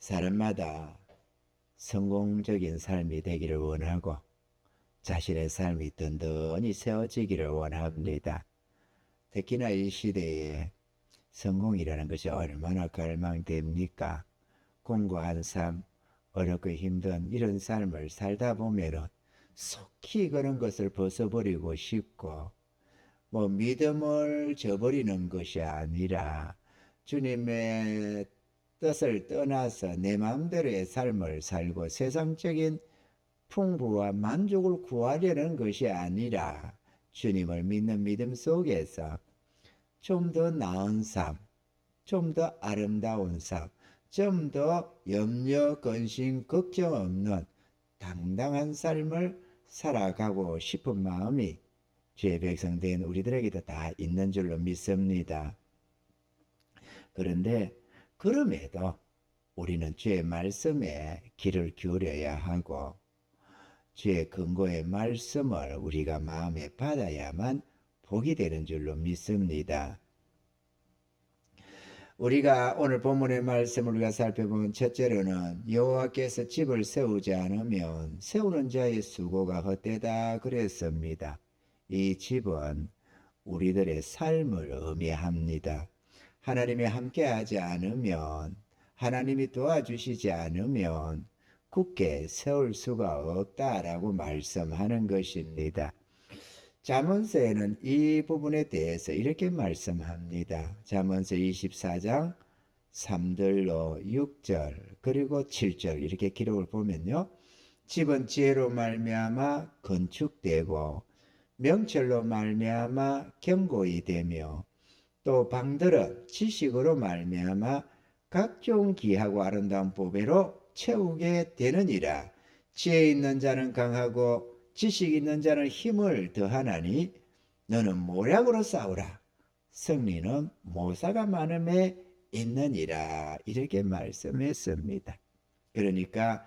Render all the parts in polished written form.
사람마다 성공적인 삶이 되기를 원하고 자신의 삶이 든든히 세워지기를 원합니다. 특히나 이 시대에 성공이라는 것이 얼마나 갈망됩니까? 공고한 삶, 어렵고 힘든 이런 삶을 살다 보면은 속히 그런 것을 벗어버리고 싶고 믿음을 저버리는 것이 아니라 주님의 뜻을 떠나서 내 마음대로의 삶을 살고 세상적인 풍부와 만족을 구하려는 것이 아니라 주님을 믿는 믿음 속에서 좀 더 나은 삶, 좀 더 아름다운 삶, 좀 더 염려, 근심, 걱정 없는 당당한 삶을 살아가고 싶은 마음이 주의 백성된 우리들에게도 다 있는 줄로 믿습니다. 그런데 그럼에도 우리는 주의 말씀에 귀를 기울여야 하고 주의 근거의 말씀을 우리가 마음에 받아야만 복이 되는 줄로 믿습니다. 우리가 오늘 본문의 말씀을 우리가 살펴보면 첫째로는 여호와께서 집을 세우지 않으면 세우는 자의 수고가 헛되다 그랬습니다. 이 집은 우리들의 삶을 의미합니다. 하나님이 함께하지 않으면, 하나님이 도와주시지 않으면 굳게 세울 수가 없다라고 말씀하는 것입니다. 잠언서에는 이 부분에 대해서 이렇게 말씀합니다. 잠언서 24장 3절로 6절 그리고 7절 이렇게 기록을 보면요. 집은 지혜로 말미암아 건축되고 명철로 말미암아 견고히 되며 또 방들은 지식으로 말미암아 각종 귀하고 아름다운 보배로 채우게 되느니라. 지혜 있는 자는 강하고 지식 있는 자는 힘을 더하나니 너는 모략으로 싸우라. 승리는 모사가 많음에 있느니라. 이렇게 말씀했습니다. 그러니까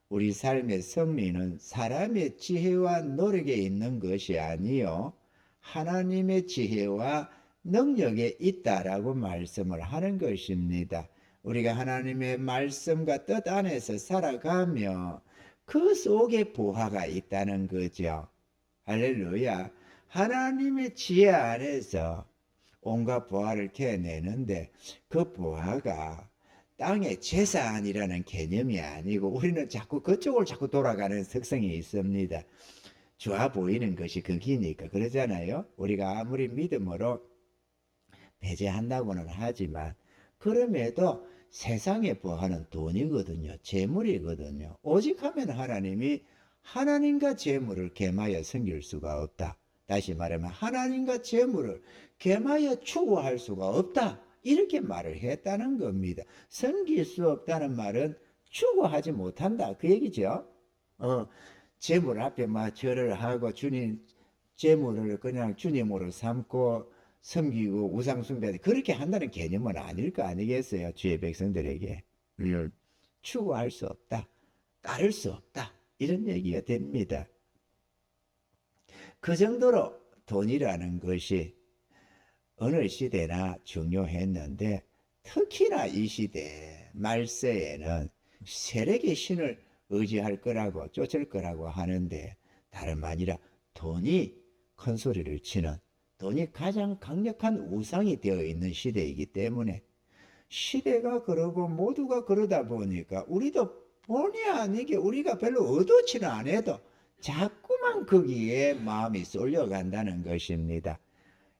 우리 삶의 승리는 사람의 지혜와 노력에 있는 것이 아니요 하나님의 지혜와 능력에 있다라고 말씀을 하는 것입니다. 우리가 하나님의 말씀과 뜻 안에서 살아가며 그 속에 보화가 있다는 거죠. 할렐루야. 하나님의 지혜 안에서 온갖 보화를 캐내는데 그 보화가 땅의 재산이라는 개념이 아니고 우리는 자꾸 그쪽으로 자꾸 돌아가는 특성이 있습니다. 좋아 보이는 것이 거기니까 그러잖아요. 우리가 아무리 믿음으로 배제한다고는 하지만 그럼에도 세상의 보화는 돈이거든요. 재물이거든요. 오직 하면 하나님이 하나님과 재물을 겸하여 섬길 수가 없다. 다시 말하면 하나님과 재물을 겸하여 추구할 수가 없다. 이렇게 말을 했다는 겁니다. 섬길 수 없다는 말은 추구하지 못한다. 그 얘기죠. 재물 앞에 막 절을 하고 주님 재물을 그냥 주님으로 삼고 섬기고 우상숭배하는 그렇게 한다는 개념은 아닐 거 아니겠어요. 주의 백성들에게. 추구할 수 없다. 따를 수 없다. 이런 얘기가 됩니다. 그 정도로 돈이라는 것이 어느 시대나 중요했는데 특히나 이 시대 말세에는 세력의 신을 의지할 거라고 쫓을 거라고 하는데 다름 아니라 돈이 큰 소리를 치는 돈이 가장 강력한 우상이 되어 있는 시대이기 때문에 시대가 그러고 모두가 그러다 보니까 우리도 본의 아니게 우리가 별로 의도치는 않아도 자꾸만 거기에 마음이 쏠려간다는 것입니다.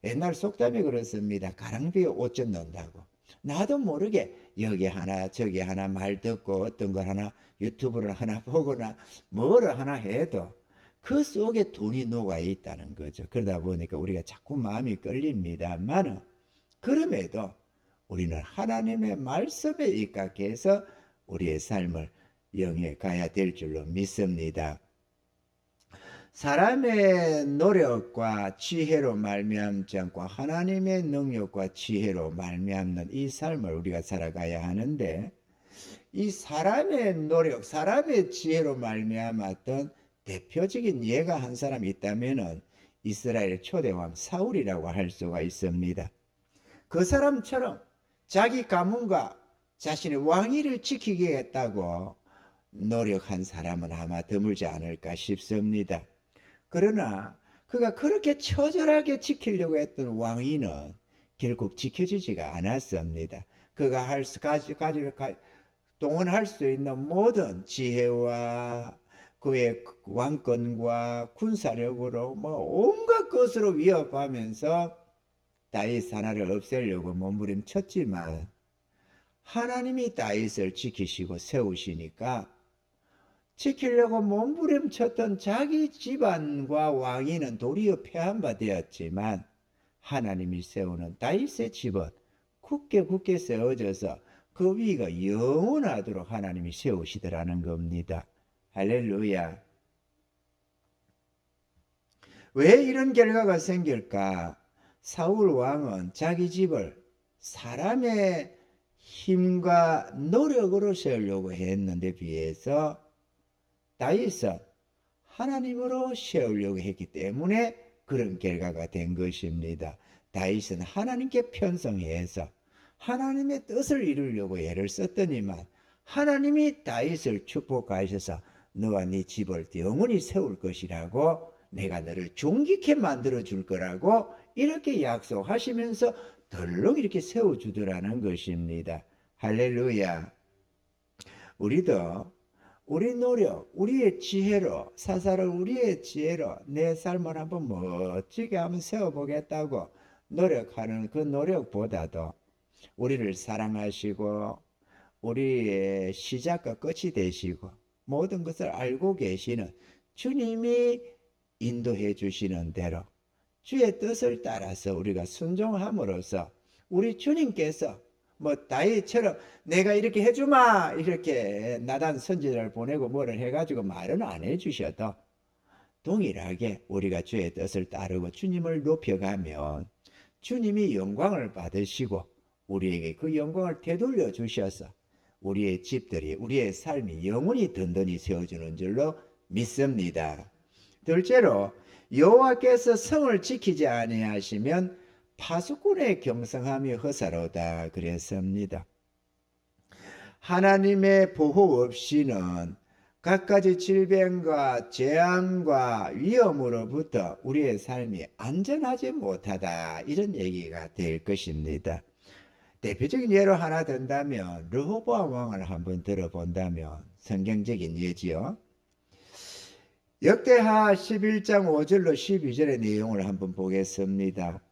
옛날 속담이 그렇습니다. 가랑비에 옷 젖는다고. 나도 모르게 여기 하나 저기 하나 말 듣고 어떤 걸 하나 유튜브를 하나 보거나 뭐를 하나 해도 그 속에 돈이 녹아 있다는 거죠. 그러다 보니까 우리가 자꾸 마음이 끌립니다만 그럼에도 우리는 하나님의 말씀에 입각해서 우리의 삶을 영해 가야 될 줄로 믿습니다. 사람의 노력과 지혜로 말미암지 않고 하나님의 능력과 지혜로 말미암는 이 삶을 우리가 살아가야 하는데 이 사람의 노력, 사람의 지혜로 말미암았던 대표적인 예가 한 사람이 있다면 이스라엘 초대왕 사울이라고 할 수가 있습니다. 그 사람처럼 자기 가문과 자신의 왕위를 지키겠다고 노력한 사람은 아마 드물지 않을까 싶습니다. 그러나 그가 그렇게 처절하게 지키려고 했던 왕위는 결국 지켜지지가 않았습니다. 그가 동원할 수 있는 모든 지혜와 그의 왕권과 군사력으로 온갖 것으로 위협하면서 다윗 하나를 없애려고 몸부림쳤지만 하나님이 다윗을 지키시고 세우시니까 지키려고 몸부림쳤던 자기 집안과 왕위는 도리어 패한 바 되었지만 하나님이 세우는 다윗의 집은 굳게 세워져서 그 위가 영원하도록 하나님이 세우시더라는 겁니다. 할렐루야. 왜 이런 결과가 생길까? 사울 왕은 자기 집을 사람의 힘과 노력으로 세우려고 했는데 비해서 다윗은 하나님으로 세우려고 했기 때문에 그런 결과가 된 것입니다. 다윗은 하나님께 편성해서 하나님의 뜻을 이루려고 애를 썼더니만 하나님이 다윗을 축복하셔서 너와 네 집을 영원히 세울 것이라고, 내가 너를 존귀케 만들어 줄 거라고 이렇게 약속하시면서 덜렁 이렇게 세워주더라는 것입니다. 할렐루야. 우리도 우리 노력, 우리의 지혜로, 사사를 우리의 지혜로 내 삶을 한번 멋지게 한번 세워보겠다고 노력하는 그 노력보다도 우리를 사랑하시고 우리의 시작과 끝이 되시고 모든 것을 알고 계시는 주님이 인도해 주시는 대로 주의 뜻을 따라서 우리가 순종함으로써 우리 주님께서 다윗처럼 내가 이렇게 해주마 이렇게 나단 선지자를 보내고 뭐를 해가지고 말은 안 해주셔도 동일하게 우리가 주의 뜻을 따르고 주님을 높여가면 주님이 영광을 받으시고 우리에게 그 영광을 되돌려 주셔서 우리의 집들이, 우리의 삶이 영원히 든든히 세워주는 줄로 믿습니다. 둘째로, 여호와께서 성을 지키지 아니하시면 파수꾼의 경성함이 허사로다 그랬습니다. 하나님의 보호 없이는 갖가지 질병과 재앙과 위험으로부터 우리의 삶이 안전하지 못하다, 이런 얘기가 될 것입니다. 대표적인 예로 하나 든다면 르호보암 왕을 한번 들어본다면 성경적인 예지요. 역대하 11장 5절로 12절의 내용을 한번 보겠습니다.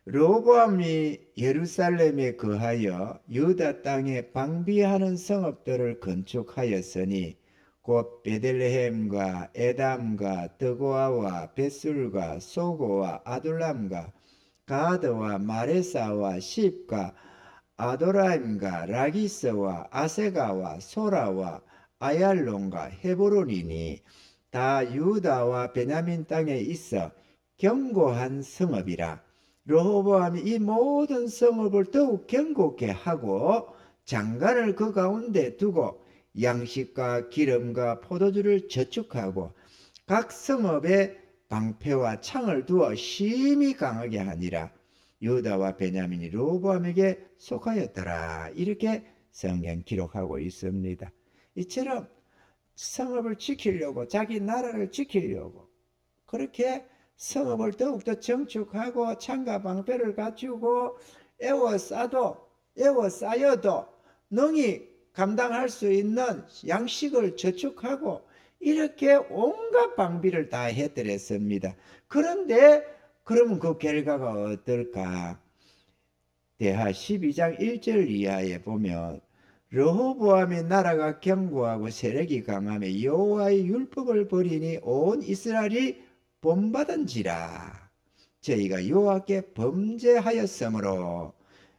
르호보암이 예루살렘에 거하여 유다 땅에 방비하는 성읍들을 건축하였으니 곧 베들레헴과 에담과 드고아와 벳술과 소고와 아둘람과 가드와 마레사와 십과 아도라임과 라기스와 아세가와 소라와 아얄론과 헤브론이니 다 유다와 베냐민 땅에 있어 견고한 성읍이라. 르호보암이 이 모든 성읍을 더욱 견고케 하고 장관을 그 가운데 두고 양식과 기름과 포도주를 저축하고 각 성읍에 방패와 창을 두어 심히 강하게 하니라. 유다와 베냐민이 르호보암에게 속하였더라. 이렇게 성경 기록하고 있습니다. 이처럼 성읍을 지키려고, 자기 나라를 지키려고 그렇게 성읍을 더욱더 정축하고 창과 방패를 갖추고 에워싸여도 능히 감당할 수 있는 양식을 저축하고 이렇게 온갖 방비를 다 해드렸습니다. 그런데 그러면 그 결과가 어떨까? 대하 12장 1절 이하에 보면 르호보암의 나라가 견고하고 세력이 강하며 여호와의 율법을 버리니 온 이스라엘이 본받은지라. 저희가 여호와께 범죄하였으므로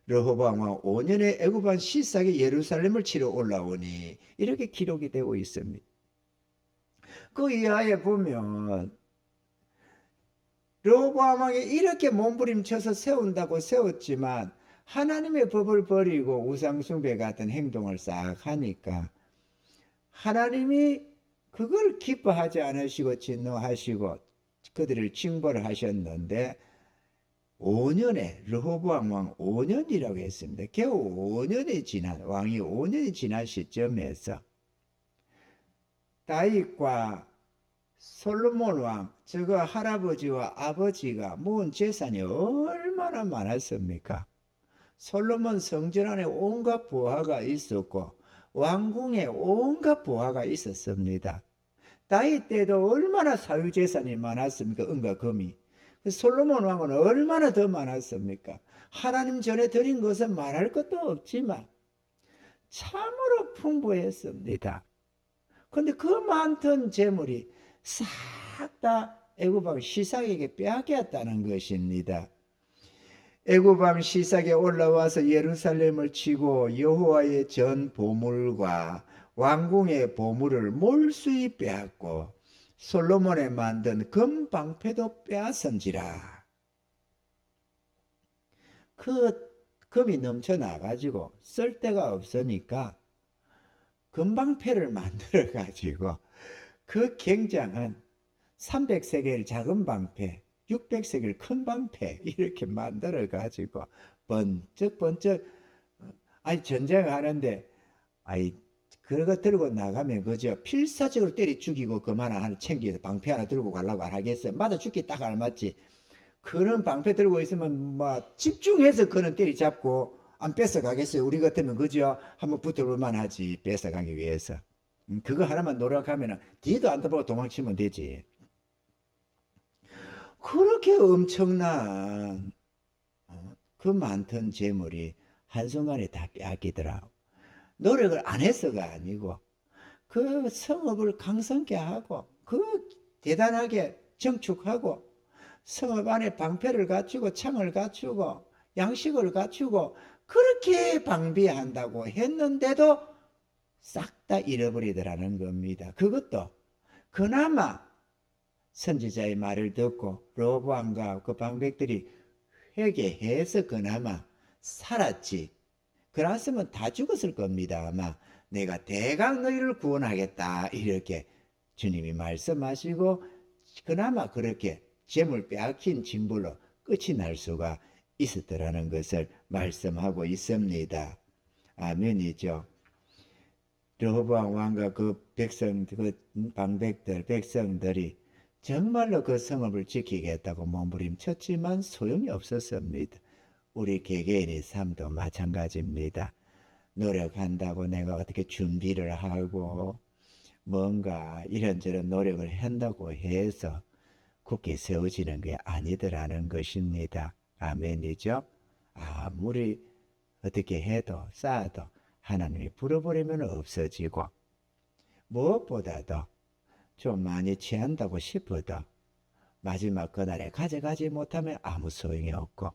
르호보암 왕 5년에 애굽왕 시삭이 예루살렘을 치러 올라오니, 이렇게 기록이 되고 있습니다. 그 이하에 보면 르호보암 왕이 이렇게 몸부림쳐서 세운다고 세웠지만 하나님의 법을 버리고 우상숭배 같은 행동을 싹 하니까 하나님이 그걸 기뻐하지 않으시고 진노하시고 그들을 징벌하셨는데 5년에 르호보암 왕 5년이라고 했습니다. 겨우 5년이 지난 왕이 5년이 지난 시점에서 다윗과 솔로몬 왕, 저거 할아버지와 아버지가 모은 재산이 얼마나 많았습니까? 솔로몬 성전 안에 온갖 보화가 있었고 왕궁에 온갖 보화가 있었습니다. 다윗 때도 얼마나 사유재산이 많았습니까? 은과 금이. 솔로몬 왕은 얼마나 더 많았습니까? 하나님 전에 드린 것은 말할 것도 없지만 참으로 풍부했습니다. 그런데 그 많던 재물이 싹 다 애굽왕 시삭에게 빼앗겼다는 것입니다. 애굽왕 시삭에 올라와서 예루살렘을 치고 여호와의 전 보물과 왕궁의 보물을 몰수히 빼앗고 솔로몬에 만든 금방패도 빼앗은지라. 그 금이 넘쳐나가지고 쓸 데가 없으니까 금방패를 만들어 가지고 그 굉장한 300세겔 작은 방패, 600세겔 큰 방패 이렇게 만들어 가지고 번쩍번쩍 아니 전쟁하는데 아이 그거 들고 나가면 그저 필사적으로 때려 죽이고 그만 하나 챙겨서 방패 하나 들고 가려고 안 하겠어요. 맞아 죽기 딱 알맞지. 그런 방패 들고 있으면 뭐 집중해서 그는 때려잡고 안 뺏어가겠어요. 우리 같으면 그죠? 한번 붙어볼만 하지 뺏어가기 위해서. 그거 하나만 노력하면 뒤도 안 돌아보고 도망치면 되지. 그렇게 엄청난 그 많던 재물이 한순간에 다 빼앗기더라고. 노력을 안 해서가 아니고 그 성읍을 강성케 하고 그 대단하게 정축하고 성읍 안에 방패를 갖추고 창을 갖추고 양식을 갖추고 그렇게 방비한다고 했는데도 싹 다 잃어버리더라는 겁니다. 그것도 그나마 선지자의 말을 듣고 르호보암과 그 방백들이 회개해서 그나마 살았지. 그랬으면 다 죽었을 겁니다. 아마 내가 대강 너희를 구원하겠다 이렇게 주님이 말씀하시고 그나마 그렇게 재물 빼앗긴 징벌로 끝이 날 수가 있었더라는 것을 말씀하고 있습니다. 아멘이죠. 르호보암 왕과 그 백성, 그 방백들, 백성들이 정말로 그 성읍을 지키겠다고 몸부림쳤지만 소용이 없었습니다. 우리 개개인의 삶도 마찬가지입니다. 노력한다고 내가 어떻게 준비를 하고 뭔가 이런저런 노력을 한다고 해서 굳게 세워지는 게 아니더라는 것입니다. 아멘이죠? 아무리 어떻게 해도 쌓아도 하나님이 불어버리면 없어지고 무엇보다도 좀 많이 취한다고 싶어도 마지막 그날에 가져가지 못하면 아무 소용이 없고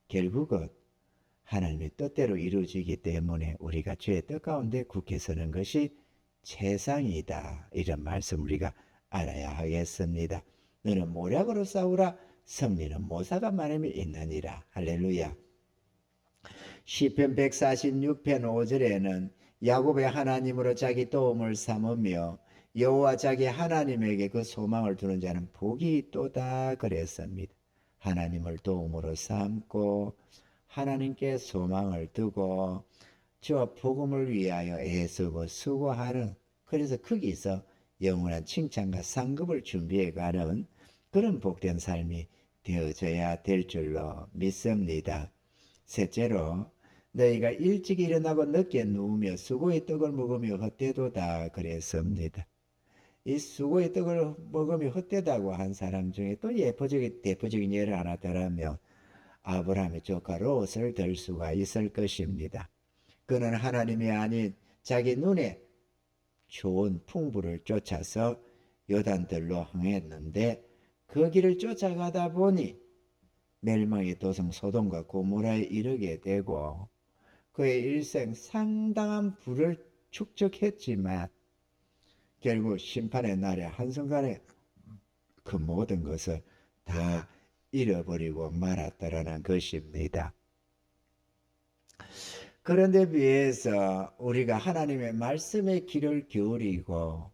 결국은 하나님의 뜻대로 이루어지기 때문에 우리가 죄의 뜻 가운데 굳게 서는 것이 최상이다. 이런 말씀 우리가 알아야 하겠습니다. 너는 모략으로 싸우라. 승리는 모사가 많음이 있느니라. 할렐루야. 시편 146편 5절에는 야곱의 하나님으로 자기 도움을 삼으며 여호와 자기 하나님에게 그 소망을 두는 자는 복이 있도다 그랬습니다. 하나님을 도움으로 삼고 하나님께 소망을 두고 저 복음을 위하여 애쓰고 수고하는, 그래서 거기서 영원한 칭찬과 상급을 준비해가는 그런 복된 삶이 되어져야 될 줄로 믿습니다. 셋째로 너희가 일찍 일어나고 늦게 누우며 수고의 떡을 먹으며 헛되도다 그랬습니다. 이 수고의 떡을 먹으며 헛되다고 한 사람 중에 또 대표적인 예를 하나 더라면 아브라함의 조카 롯을 들 수가 있을 것입니다. 그는 하나님이 아닌 자기 눈에 좋은 풍부를 쫓아서 요단들로 향했는데 그 길을 쫓아가다 보니 멸망의 도성 소돔과 고모라에 이르게 되고 그의 일생 상당한 부를 축적했지만 결국 심판의 날에 한순간에 그 모든 것을 다 잃어버리고 말았다라는 것입니다. 그런데 비해서 우리가 하나님의 말씀에 귀를 기울이고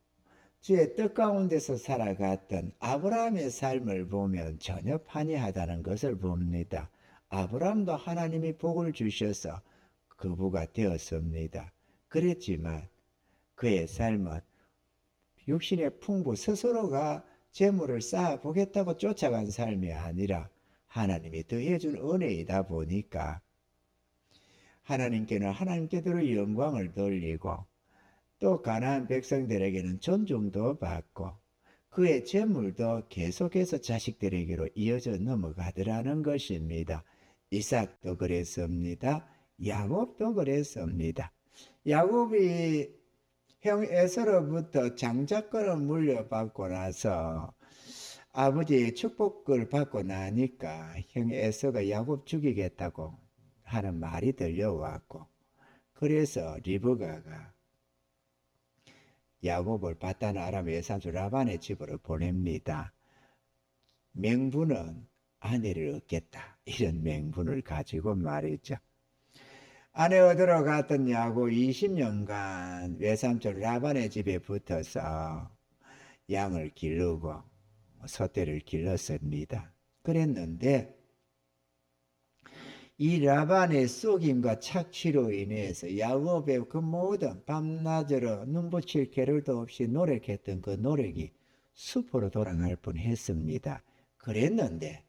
주의 뜻 가운데서 살아갔던 아브라함의 삶을 보면 전혀 판이하다는 것을 봅니다. 아브라함도 하나님이 복을 주셔서 거부가 되었습니다. 그랬지만 그의 삶은 육신의 풍부 스스로가 재물을 쌓아 보겠다고 쫓아간 삶이 아니라 하나님이 더해준 은혜이다 보니까 하나님께는 하나님께대로 영광을 돌리고 또 가나안 백성들에게는 존중도 받고 그의 재물도 계속해서 자식들에게로 이어져 넘어가더라는 것입니다. 이삭도 그랬습니다. 야곱도 그랬습니다. 야곱이 형 에서로부터 장자권을 물려받고 나서 아버지의 축복을 받고 나니까 형 에서가 야곱 죽이겠다고 하는 말이 들려왔고, 그래서 리브가가 야곱을 바단 아람 외삼촌 라반의 집으로 보냅니다. 맹분은 아내를 얻겠다, 이런 맹분을 가지고 말이죠. 아내 얻으러 갔던 야곱 20년간 외삼촌 라반의 집에 붙어서 양을 기르고 소떼를 길렀습니다. 그랬는데 이 라반의 속임과 착취로 인해서 야곱의 그 모든 밤낮으로 눈붙일 겨를도 없이 노력했던 그 노력이 수포로 돌아갈 뻔했습니다. 그랬는데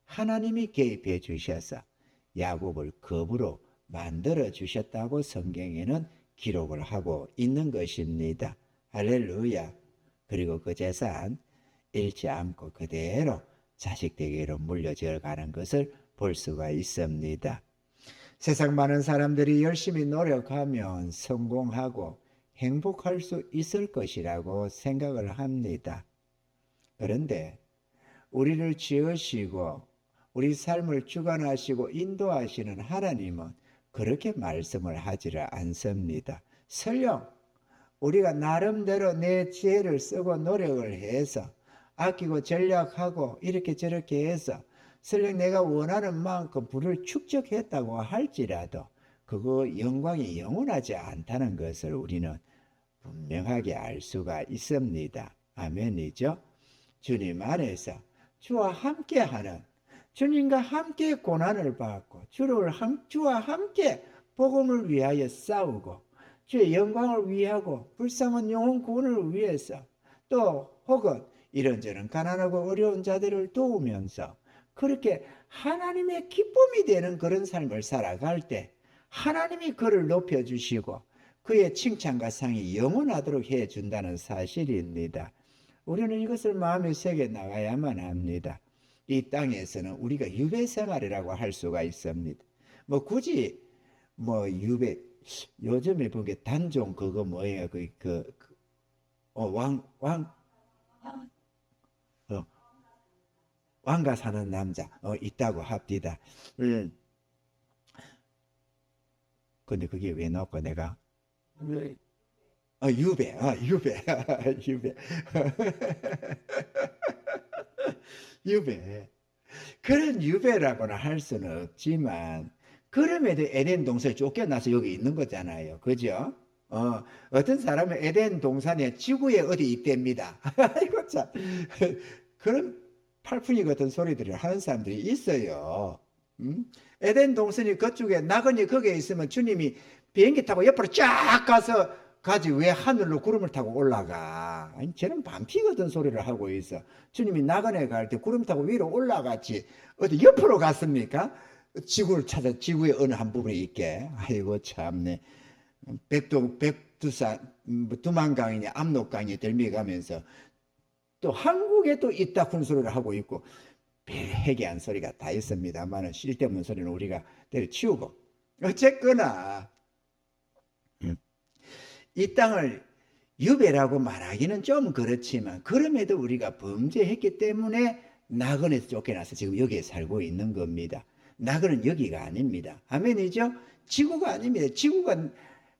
하나님이 개입해 주셔서 야곱을 겁으로 만들어 주셨다고 성경에는 기록을 하고 있는 것입니다. 할렐루야. 그리고 그 재산 잃지 않고 그대로 자식에게로 물려져 가는 것을 볼 수가 있습니다. 세상 많은 사람들이 열심히 노력하면 성공하고 행복할 수 있을 것이라고 생각을 합니다. 그런데 우리를 지으시고 우리 삶을 주관하시고 인도하시는 하나님은 그렇게 말씀을 하지를 않습니다. 설령 우리가 나름대로 내 지혜를 쓰고 노력을 해서 아끼고 전략하고 이렇게 저렇게 해서 설령 내가 원하는 만큼 부를 축적했다고 할지라도 그거 영광이 영원하지 않다는 것을 우리는 분명하게 알 수가 있습니다. 아멘이죠. 주님 안에서 주와 함께하는, 주님과 함께 고난을 받고 주와 함께 복음을 위하여 싸우고 주의 영광을 위하고 불쌍한 영혼 구원을 위해서 또 혹은 이런저런 가난하고 어려운 자들을 도우면서 그렇게 하나님의 기쁨이 되는 그런 삶을 살아갈 때 하나님이 그를 높여주시고 그의 칭찬과 상이 영원하도록 해준다는 사실입니다. 우리는 이것을 마음에 새겨 나가야만 합니다. 이 땅에서는 우리가 유배 생활이라고 할 수가 있습니다. 굳이 유배, 요즘에 보기에 단종 그거 뭐예요? 왕가 사는 남자 있다고 합디다. 근데 그게 왜 나올까 내가? 유배. 유배. 그런 유배라고는 할 수는 없지만 그럼에도 에덴 동산에 쫓겨나서 여기 있는 거잖아요. 그죠? 어떤 사람은 에덴 동산에 지구에 어디 있답니다. 아이고 참. 그런 팔푼이 같은 소리들을 하는 사람들이 있어요. 에덴 동산이 그쪽에 나그네 거기에 있으면 주님이 비행기 타고 옆으로 쫙 가지 왜 하늘로 구름을 타고 올라가? 아니, 쟤는 반피 같은 소리를 하고 있어. 주님이 나그네 갈 때 구름 타고 위로 올라갔지 어디 옆으로 갔습니까? 지구를 찾아 지구의 어느 한 부분에 있게. 아이고 참네. 두만강이니 압록강이 들미가면서 또 한국에 또 있다 큰 소리를 하고 있고 해괴한 소리가 다 있습니다만 쓸데없는 소리는 우리가 내려치우고 어쨌거나 이 땅을 유배라고 말하기는 좀 그렇지만 그럼에도 우리가 범죄했기 때문에 나그네에서 쫓겨나서 지금 여기에 살고 있는 겁니다. 나그네는 여기가 아닙니다. 아멘이죠? 지구가 아닙니다. 지구가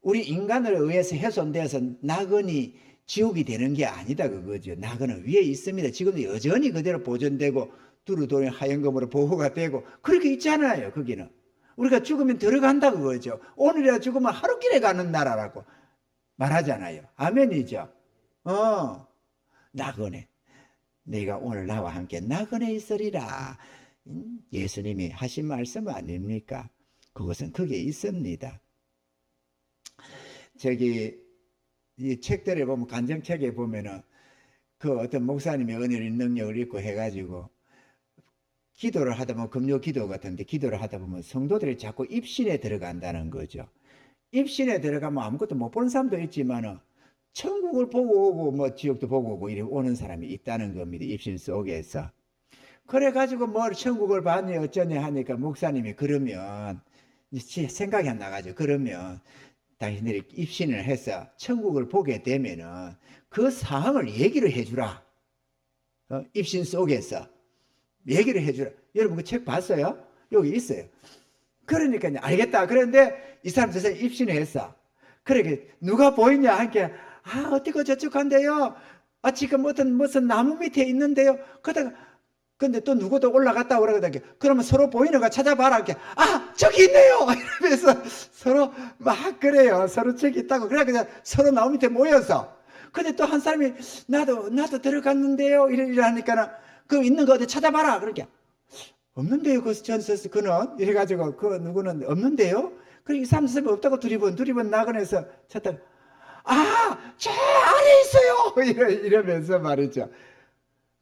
우리 인간을 의해서 훼손돼서 나그네 지옥이 되는 게 아니다 그거죠. 나그네는 위에 있습니다. 지금도 여전히 그대로 보존되고 두루두루 하얀검으로 보호가 되고 그렇게 있잖아요. 거기는 우리가 죽으면 들어간다 그거죠. 오늘이라 죽으면 하루길에 가는 나라라고 말하잖아요. 아멘이죠. 나그네 내가 오늘 나와 함께 나그네 있으리라. 예수님이 하신 말씀 아닙니까? 그것은 그게 있습니다. 이 책들에 보면, 간증책에 보면은 그 어떤 목사님의 은혜의 능력을 입고 해가지고 기도를 하다 보면, 금요 기도 같은데 기도를 하다 보면 성도들이 자꾸 입신에 들어간다는 거죠. 입신에 들어가면 아무것도 못 보는 사람도 있지만은 천국을 보고 오고 뭐 지옥도 보고 오고 이렇게 오는 사람이 있다는 겁니다. 입신 속에서. 그래가지고 뭐 천국을 봤니 어쩌니 하니까 목사님이 그러면 생각이 안 나가지고, 그러면 당신들이 입신을 해서 천국을 보게 되면은 그 상황을 얘기를 해주라. 입신 속에서 얘기를 해주라. 여러분 그 책 봤어요? 여기 있어요. 그러니까 알겠다. 그런데 이 사람 저 사람 입신을 했어. 그러니까 누가 보이냐 하니까 어디고 저쪽 한데요. 지금 무슨 나무 밑에 있는데요. 그러다가 근데 또 누구도 올라갔다 오라고 그러면 서로 보이는 거 찾아봐라. 이렇게 저기 있네요. 이러면서 서로 막 그래요. 서로 저기 있다고. 그래 그냥 서로 나무 밑에 모여서. 근데 또 한 사람이 나도 들어갔는데요. 이러니까는 그 있는 거 어디 찾아봐라. 그러니까 없는데요. 그 전서스 그는 이래가지고 그 누구는 없는데요. 그러니까 이 사람 없다고 두리번 나그네서 찾다가 저 아래 있어요. 이러면서 말이죠.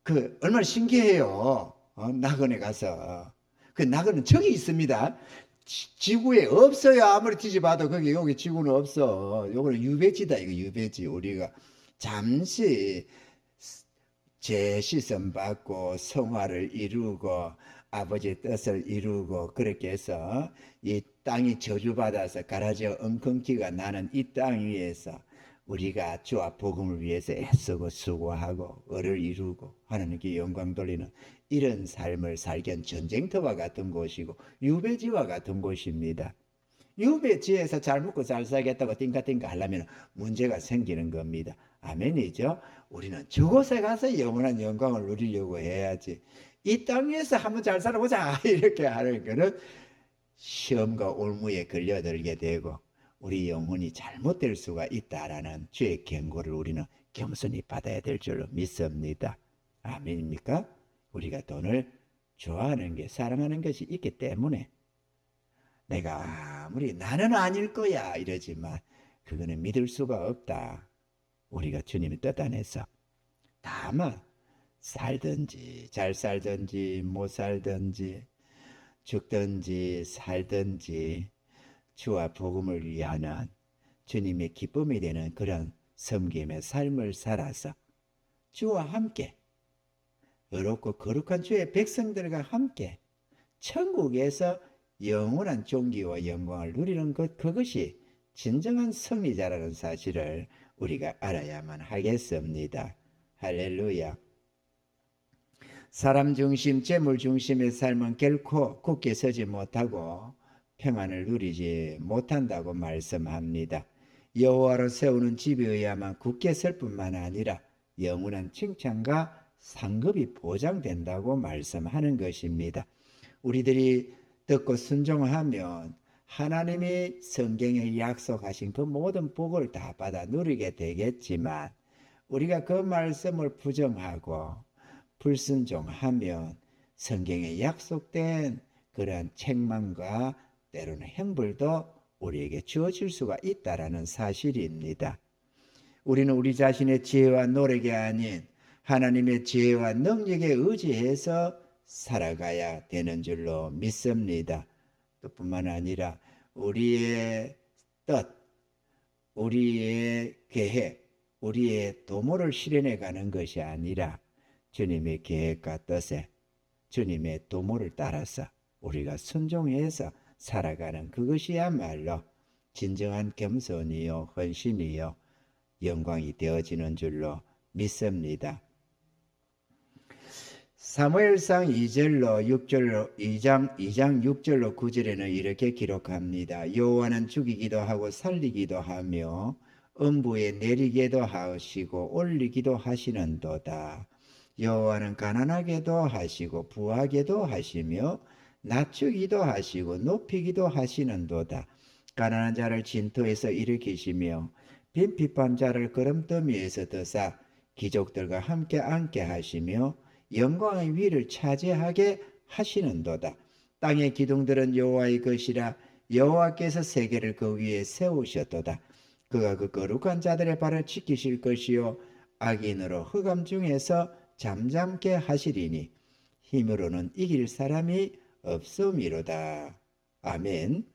그 얼마나 신기해요. 나그네 가서. 그 나그네는 저기 있습니다. 지구에 없어요. 아무리 뒤집어도 여기 지구는 없어. 요거는 유배지다. 이거 유배지. 우리가 잠시 재시선 받고 성화를 이루고 아버지의 뜻을 이루고 그렇게 해서 이 땅이 저주받아서 가라지어 엉겅퀴가 나는 이 땅 위에서 우리가 주와 복음을 위해서 애쓰고 수고하고 을을 이루고 하나님께 영광 돌리는 이런 삶을 살기엔 전쟁터와 같은 곳이고 유배지와 같은 곳입니다. 유배지에서 잘 먹고 잘 살겠다고 띵까띵까 하려면 문제가 생기는 겁니다. 아멘이죠? 우리는 저곳에 가서 영원한 영광을 누리려고 해야지. 이 땅 위에서 한번 잘 살아보자 이렇게 하는 거는 시험과 올무에 걸려들게 되고 우리 영혼이 잘못될 수가 있다라는 주의 경고를 우리는 겸손히 받아야 될 줄로 믿습니다. 아멘입니까? 우리가 돈을 좋아하는 게 사랑하는 것이 있기 때문에 내가 아무리 나는 아닐 거야 이러지만 그거는 믿을 수가 없다. 우리가 주님의 뜻 안에서 다만 살든지 잘 살든지 못 살든지 죽든지 살든지 주와 복음을 위하는 주님의 기쁨이 되는 그런 섬김의 삶을 살아서 주와 함께 의롭고 거룩한 주의 백성들과 함께 천국에서 영원한 존귀와 영광을 누리는 것, 그것이 진정한 승리자라는 사실을 우리가 알아야만 하겠습니다. 할렐루야. 사람 중심, 재물 중심의 삶은 결코 굳게 서지 못하고 평안을 누리지 못한다고 말씀합니다. 여호와로 세우는 집에 의하면 굳게 설 뿐만 아니라 영원한 칭찬과 상급이 보장된다고 말씀하는 것입니다. 우리들이 듣고 순종하면 하나님이 성경에 약속하신 그 모든 복을 다 받아 누리게 되겠지만 우리가 그 말씀을 부정하고 불순종하면 성경에 약속된 그러한 책망과 때로는 형벌도 우리에게 주어질 수가 있다라는 사실입니다. 우리는 우리 자신의 지혜와 노력이 아닌 하나님의 지혜와 능력에 의지해서 살아가야 되는 줄로 믿습니다. 또 뿐만 아니라 우리의 뜻, 우리의 계획, 우리의 도모를 실현해 가는 것이 아니라 주님의 계획과 뜻에 주님의 도모를 따라서 우리가 순종해서 살아가는 그것이야말로 진정한 겸손이요 헌신이요 영광이 되어지는 줄로 믿습니다. 사무엘상 2장 6절로 9절에는 이렇게 기록합니다. 여호와는 죽이기도 하고 살리기도 하며 음부에 내리게도 하시고 올리기도 하시는도다. 여호와는 가난하게도 하시고 부하게도 하시며 낮추기도 하시고 높이기도 하시는도다. 가난한 자를 진토에서 일으키시며 빈핍한 자를 거름더미에서 드사 귀족들과 함께 앉게 하시며 영광의 위를 차지하게 하시는도다. 땅의 기둥들은 여호와의 것이라. 여호와께서 세계를 그 위에 세우셨도다. 그가 그 거룩한 자들의 발을 지키실 것이요 악인으로 흑암 중에서 잠잠게 하시리니 힘으로는 이길 사람이 없음이로다. 아멘.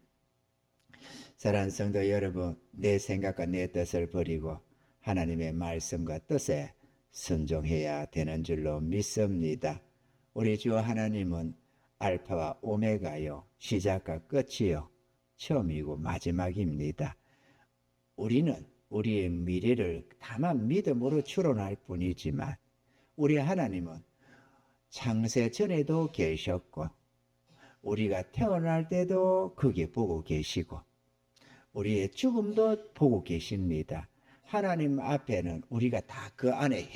사랑하는 성도 여러분, 내 생각과 내 뜻을 버리고 하나님의 말씀과 뜻에 순종해야 되는 줄로 믿습니다. 우리 주 하나님은 알파와 오메가요, 시작과 끝이요, 처음이고 마지막입니다. 우리는 우리의 미래를 다만 믿음으로 추론할 뿐이지만 우리 하나님은 창세 전에도 계셨고 우리가 태어날 때도 거기 보고 계시고 우리의 죽음도 보고 계십니다. 하나님 앞에는 우리가 다 그 안에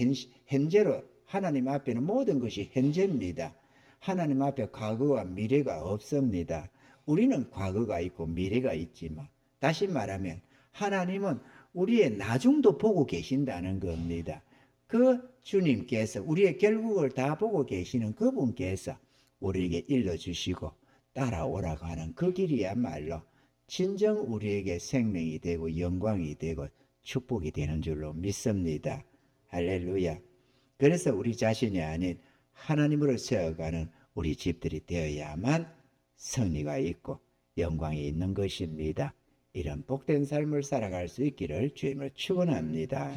현재로 하나님 앞에는 모든 것이 현재입니다. 하나님 앞에 과거와 미래가 없습니다. 우리는 과거가 있고 미래가 있지만 다시 말하면 하나님은 우리의 나중도 보고 계신다는 겁니다. 그 주님께서 우리의 결국을 다 보고 계시는 그분께서 우리에게 일러주시고 따라오라고 하는 그 길이야말로 진정 우리에게 생명이 되고 영광이 되고 축복이 되는 줄로 믿습니다. 할렐루야. 그래서 우리 자신이 아닌 하나님으로 세워가는 우리 집들이 되어야만 승리가 있고 영광이 있는 것입니다. 이런 복된 삶을 살아갈 수 있기를 주님을 축원합니다.